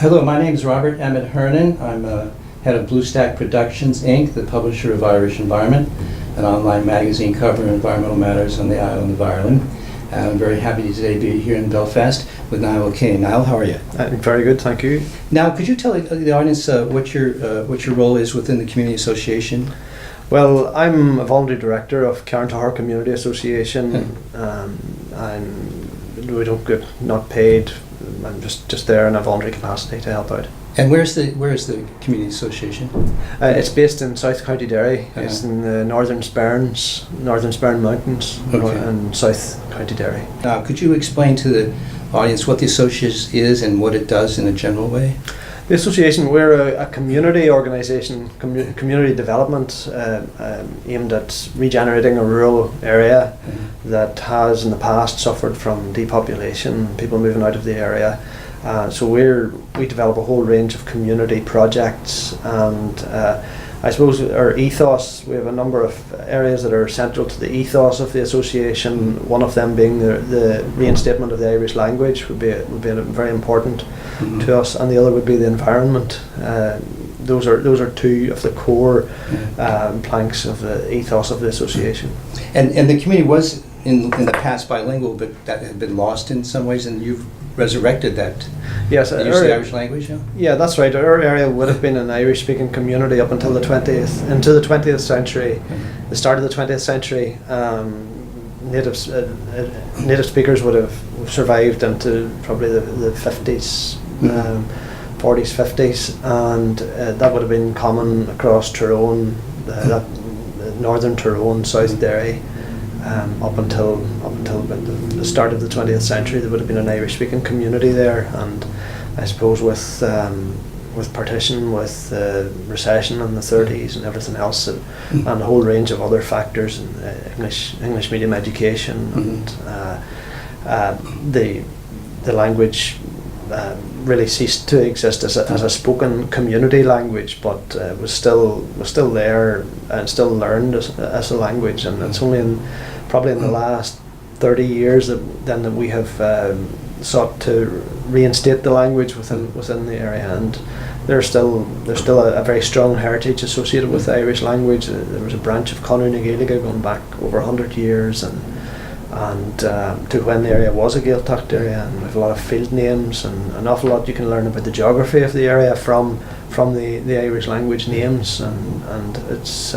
Hello, my name is Robert Emmett Hernan. I'm head of Blue Stack Productions, Inc., the publisher of Irish Environment, an online magazine covering environmental matters on the island of Ireland. And I'm very happy to today be here in Belfast with Niall O'Kane. Niall, how are you? Very good, thank you. Now, could you tell the audience what your role is within the Community Association? Well, I'm a voluntary director of Carntogher Community Association, and we don't get not paid. I'm just there in a voluntary capacity to help out. And where's the Community Association? It's based in South County Derry. It's in the Northern Spurn Mountains, in South County Derry. Now, could you explain to the audience what the association is and what it does in a general way? The association, we're a community organisation, community development aimed at regenerating a rural area that has in the past suffered from depopulation, people moving out of the area. So we develop a whole range of community projects, and I suppose our ethos, we have a number of areas that are central to the ethos of the association, one of them being the reinstatement of the Irish language would be very important to us, and the other would be the environment. Those are two of the core planks of the ethos of the association. And the community was in the past bilingual, but that had been lost in some ways, and you've resurrected that. Yes, the use of the Irish language. Yeah, that's right. Our area would have been an Irish-speaking community up until the 20th century, the start of the 20th century. Native speakers would have survived into probably the 50s, 40s, 50s, and that would have been common across Tyrone, northern Tyrone, South Derry. Up until the start of the 20th century, there would have been an Irish-speaking community there, and I suppose with partition, with recession in the 30s and everything else, and a whole range of other factors, and English medium education, and the language really ceased to exist as a spoken community language, but was still there and still learned as a language. And it's only probably in the last 30 years that we have sought to reinstate the language within the area, and there's still a very strong heritage associated with the Irish language. There was a branch of Conor na Gaeilge going back over 100 years, and to when the area was a Gaeltacht area, and we have a lot of field names and an awful lot you can learn about the geography of the area from the Irish language names, and it's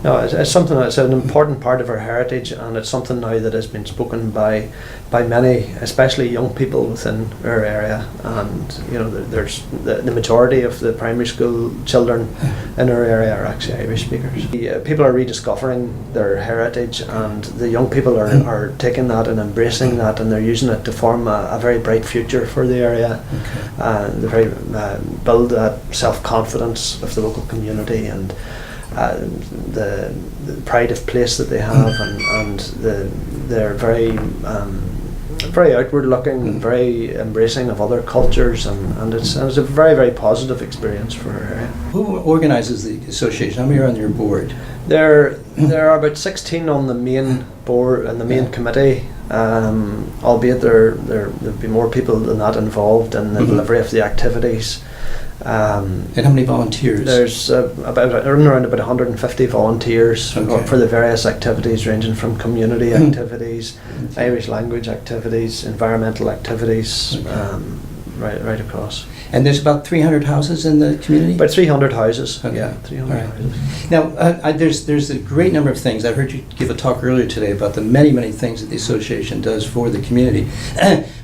it's something that's an important part of our heritage, and it's something now that has been spoken by many, especially young people within our area. And there's the majority of the primary school children in our area are actually Irish speakers. People are rediscovering their heritage, and the young people are taking that and embracing that, and they're using it to form a very bright future for the area. They build that self-confidence of the local community, and the pride of place that they have, and they're very outward looking and very embracing of other cultures, and it's a very, very positive experience for our area. Who organizes the association? How many are on your board? There are about 16 on the main board and the main committee, albeit there'd be more people than that involved in the delivery of the activities. And how many volunteers? There's around about 150 volunteers for the various activities, ranging from community activities, Irish language activities, environmental activities, right across. And there's about 300 houses in the community? About 300 houses, okay. Yeah, 300 houses. Now, there's a great number of things. I heard you give a talk earlier today about the many, many things that the association does for the community.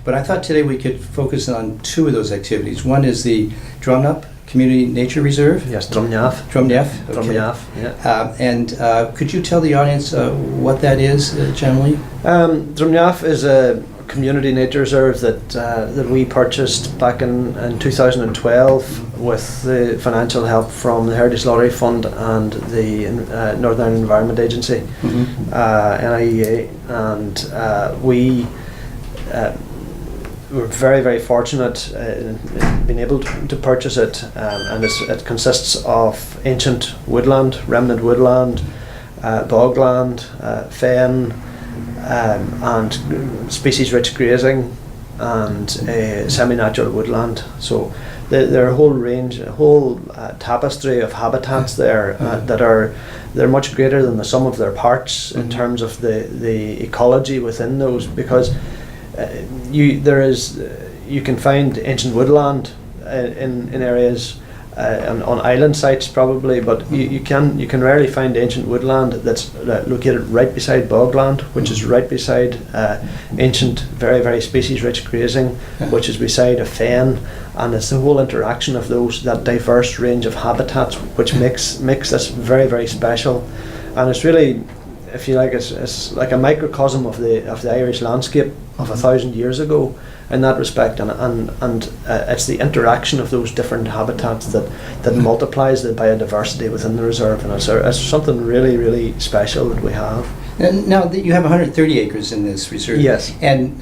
But I thought today we could focus on two of those activities. One is the Drumnup Community Nature Reserve. Yes, Drumneaf. Drumneaf, okay. Drumneaf, yeah. And could you tell the audience what that is generally? Drumneaf is a community nature reserve that we purchased back in 2012 with the financial help from the Heritage Lottery Fund and the Northern Environment Agency, NIEA, and we were very, very fortunate in being able to purchase it, and it consists of ancient woodland, remnant woodland, bogland, fen, and species-rich grazing, and a semi-natural woodland. So there are a whole range, a whole tapestry of habitats there they're much greater than the sum of their parts in terms of the ecology within those, because you can find ancient woodland in areas. On island sites probably, but you can rarely find ancient woodland that's located right beside bogland, which is right beside ancient, very, very species-rich grazing, which is beside a fen, and it's the whole interaction of that diverse range of habitats which makes this very, very special. And it's really, if you like, it's like a microcosm of the Irish landscape of 1,000 years ago in that respect, and it's the interaction of those different habitats that multiplies the biodiversity within the reserve, and it's something really, really special that we have. And now you have 130 acres in this reserve. Yes. And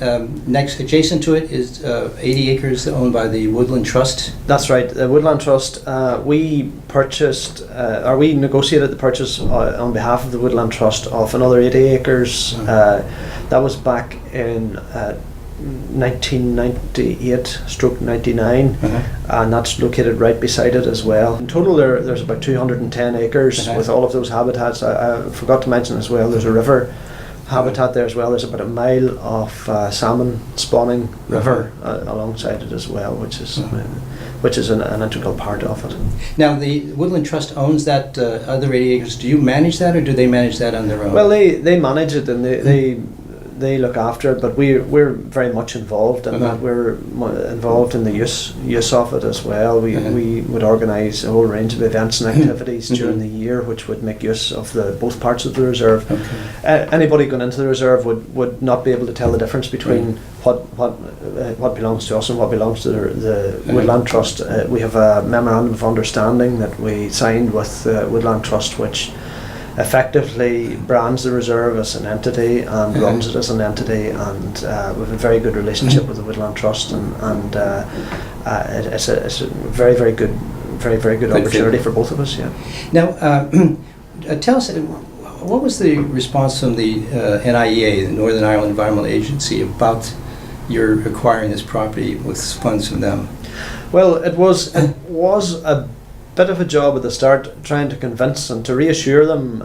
next, adjacent to it is 80 acres owned by the Woodland Trust. That's right. The Woodland Trust, we purchased, or we negotiated the purchase on behalf of the Woodland Trust of another 80 acres. That was back in 1998/99, and that's located right beside it as well. In total, there's about 210 acres with all of those habitats. I forgot to mention as well, there's a river habitat there as well. There's about a mile of salmon spawning river alongside it as well, which is an integral part of it. Now, the Woodland Trust owns that other 80 acres. Do you manage that, or do they manage that on their own? Well, they manage it, and they look after it, but we're very much involved in that. We're involved in the use of it as well. We would organise a whole range of events and activities during the year which would make use of both parts of the reserve. Anybody going into the reserve would not be able to tell the difference between what belongs to us and what belongs to the Woodland Trust. We have a memorandum of understanding that we signed with Woodland Trust, which effectively brands the reserve as an entity and runs it as an entity, and we have a very good relationship with the Woodland Trust, and it's a very, very good opportunity for both of us. Yeah. Now, tell us, what was the response from the NIEA, the Northern Ireland Environmental Agency, about your acquiring this property with funds from them? Well, it was a bit of a job at the start, trying to convince and to reassure them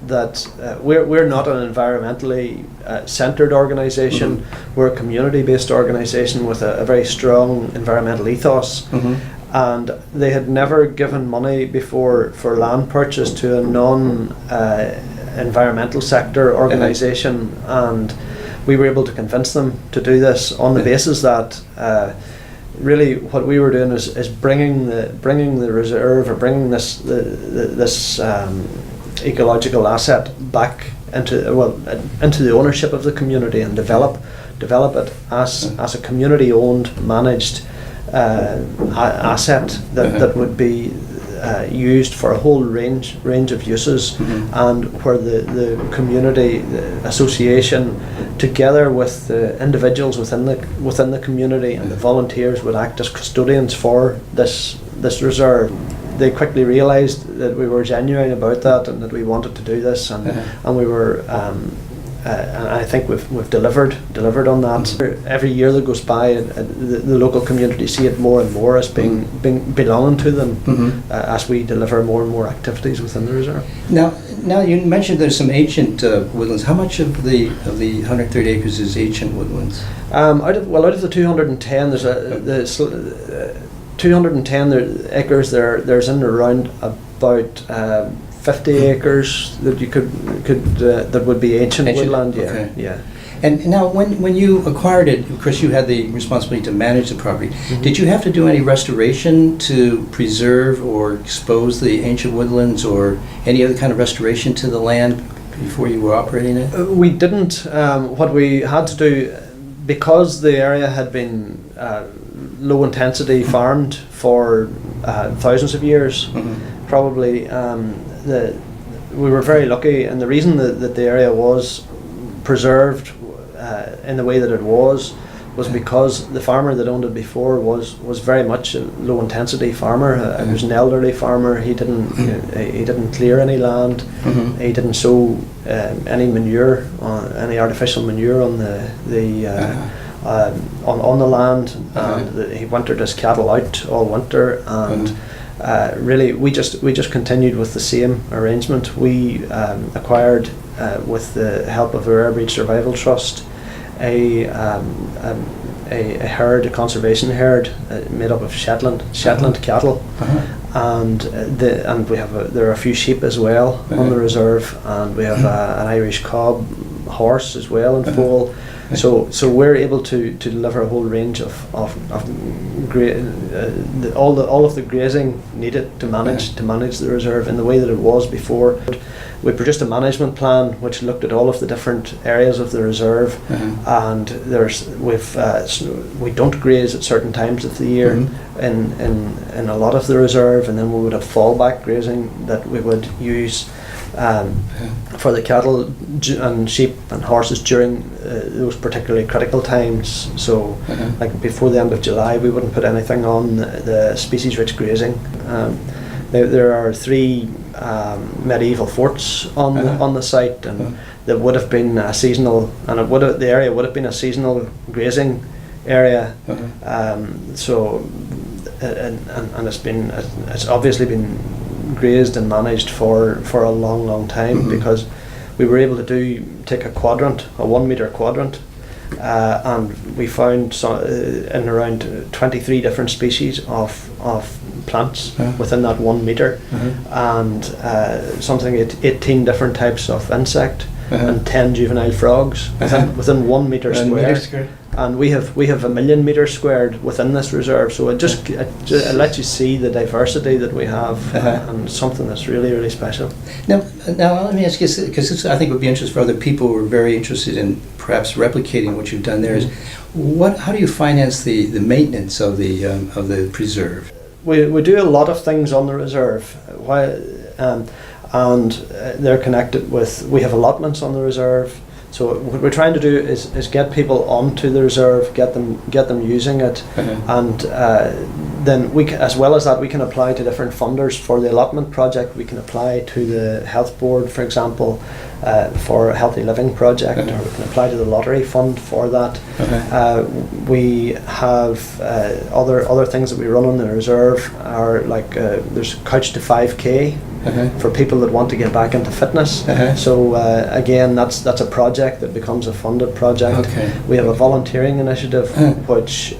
that we're not an environmentally centred organisation. We're a community-based organisation with a very strong environmental ethos, and they had never given money before for land purchase to a non-environmental sector organisation, and we were able to convince them to do this on the basis that really what we were doing is bringing the reserve, or bringing this ecological asset back into the ownership of the community, and develop it as a community owned, managed asset that would be used for a whole range of uses, and where the community, the association, together with the individuals within the community and the volunteers, would act as custodians for this reserve. They quickly realised that we were genuine about that, and that we wanted to do this, and we were. And I think we've delivered on that. Every year that goes by, the local community see it more and more as being belonging to them, as we deliver more and more activities within the reserve. Now you mentioned there's some ancient woodlands. How much of the 130 acres is ancient woodlands? Out of the 210, there's 210 acres there. There's in around about 50 acres that you could that would be ancient woodland. Yeah, okay. Yeah. And now, when you acquired it, of course, you had the responsibility to manage the property. Did you have to do any restoration to preserve or expose the ancient woodlands, or any other kind of restoration to the land before you were operating it? We didn't. What we had to do, because the area had been low intensity farmed for thousands of years, probably. We were very lucky, and the reason that the area was preserved in the way that it was because the farmer that owned it before was very much a low intensity farmer. He was an elderly farmer. He didn't clear any land. He didn't sow any manure, any artificial manure on on the land, and he wintered his cattle out all winter, and really we just continued with the same arrangement. We acquired, with the help of the Rare Breed Survival Trust, a herd, a conservation herd made up of Shetland cattle, and there are a few sheep as well on the reserve, and we have an Irish cob horse as well in foal. So we're able to deliver a whole range of all of the grazing needed to manage the reserve in the way that it was before. We produced a management plan which looked at all of the different areas of the reserve, and we don't graze at certain times of the year in a lot of the reserve, and then we would have fallback grazing that we would use for the cattle and sheep and horses during those particularly critical times. So like before the end of July we wouldn't put anything on the species rich grazing. There are 3 medieval forts on the site, and there would have been a seasonal, and the area would have been a seasonal grazing area. So and it's obviously been grazed and managed for a long time, because we were able to take a 1 metre quadrant, and we found in around 23 different species of plants within that 1 metre, and something 18 different types of insect, and 10 juvenile frogs within 1 metre square. And we have 1 million metres squared within this reserve, so it lets you see the diversity that we have, and something that's really special. Now let me ask you, because this I think would be interesting for other people who are very interested in perhaps replicating what you've done there. Is how do you finance the maintenance of the preserve? We do a lot of things on the reserve, and they're connected with. We have allotments on the reserve. So what we're trying to do is get people onto the reserve, get them using it, and then as well as that, we can apply to different funders for the allotment project. We can apply to the health board, for example, for a healthy living project, or we can apply to the lottery fund for that. We have other things that we run on the reserve are like there's Couch to 5K. For people that want to get back into fitness. So again, that's a project that becomes a funded project. We have a volunteering initiative which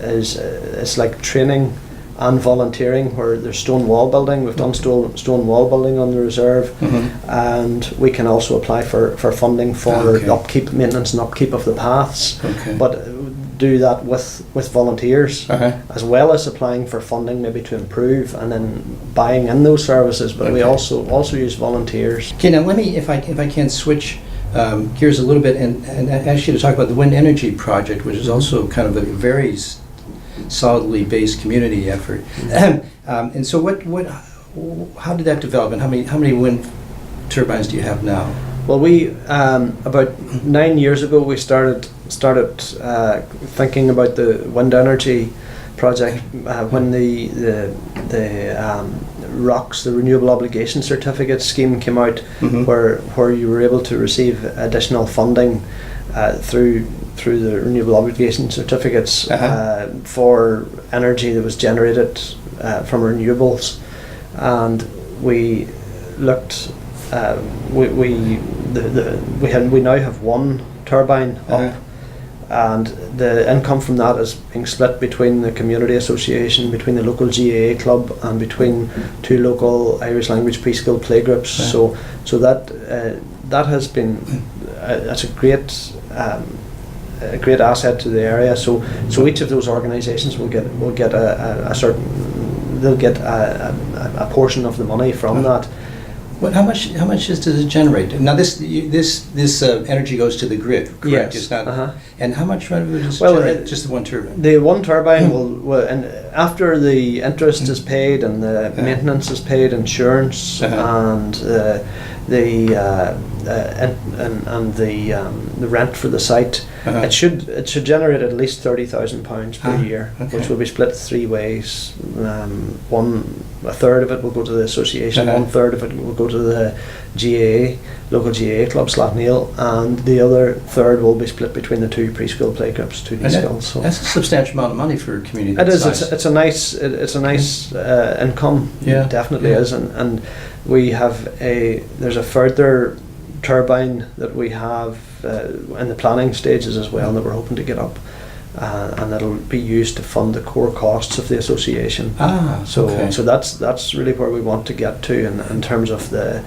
is like training and volunteering, where there's stone wall building. We've done stone wall building on the reserve, and we can also apply for funding for upkeep, maintenance and upkeep of the paths. But do that with volunteers, as well as applying for funding maybe to improve and then buying in those services. But we also use volunteers. Okay, now let me, if I can, switch gears a little bit and ask you to talk about the wind energy project, which is also kind of a very solidly based community effort. And so how did that develop, and how many wind turbines do you have now? Well, we about 9 years ago we started thinking about the wind energy project when the ROCs, the Renewable Obligation Certificate scheme, came out, where you were able to receive additional funding through the renewable obligation certificates for energy that was generated from renewables, and we looked. We now have 1 turbine up, and the income from that is being split between the community association, between the local GAA club, and between 2 local Irish language preschool playgroups. So that has been that's a great asset to the area. So each of those organisations will get a certain, they'll get a portion of the money from that. How much does it generate? Now this energy goes to the grid, correct? Yes. It's not. And how much revenue does it generate? Just the 1 turbine. The 1 turbine will, and after the interest is paid and the maintenance is paid, insurance and the and the rent for the site, Uh-huh. it should generate at least £30,000 per year, okay. which will be split 3 ways. A third of it will go to the association, Uh-huh. 1/3 of it will go to the GAA, local GAA club, Slaughtneil, and the other third will be split between the 2 preschool play groups, 2 And schools. So that's a substantial amount of money for a community it that is. size. It's a nice income. Yeah. It definitely Yeah. is, and we have there's a further turbine that we have in the planning stages as well that we're hoping to get up, and that'll be used to fund the core costs of the association. So okay. so that's really where we want to get to in terms of the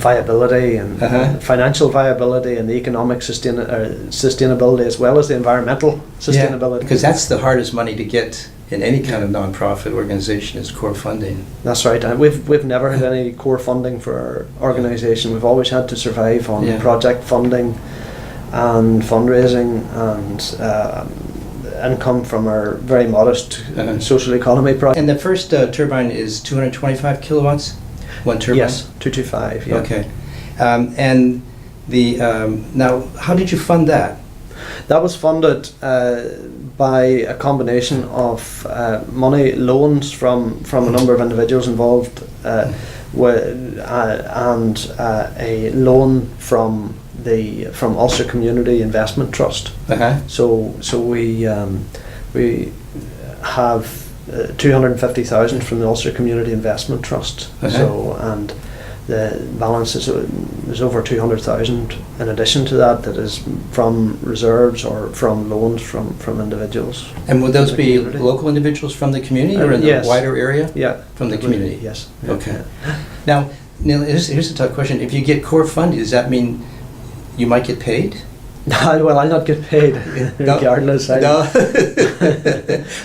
viability and Uh-huh. financial viability and the economic sustainability, as well as the environmental sustainability. Because that's the hardest money to get in any kind of non-profit organization is core funding. That's right. And we've never had any core funding for our organisation. We've always had to survive on Yeah. project funding and fundraising and income from our very modest Uh-huh. social economy project. And the first turbine is 225 kilowatts? One turbine? Yes, 225. Yeah. Okay. And now, how did you fund that? That was funded by a combination of money, loans from a number of individuals involved, and a loan from Ulster Community Investment Trust. Uh-huh. So we have 250,000 from the Ulster Community Investment Trust. Uh-huh. So, and the balance is there's over 200,000 in addition to that is from reserves or from loans from individuals. And would those from the be community. local individuals from the community or in the Yes. wider area? Yeah, From the community? Yes. Okay. Now, Neil, here's a tough question. If you get core funding, does that mean you might get paid? Well, I'll not get paid regardless. No.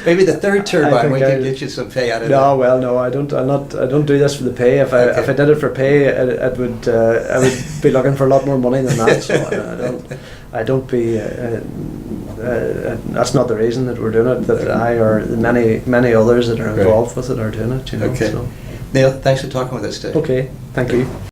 Maybe the third turbine think we can I'll- get you some pay out of No, well, no, I don't. I don't do this for the pay. If Okay. I did it for pay, I would be looking for a lot more money than that. So I don't be. That's not the reason that we're doing it. That I or the many others that are involved with it are doing it. You know. Okay. So. Neil, thanks for talking with us today. Okay. Thank you.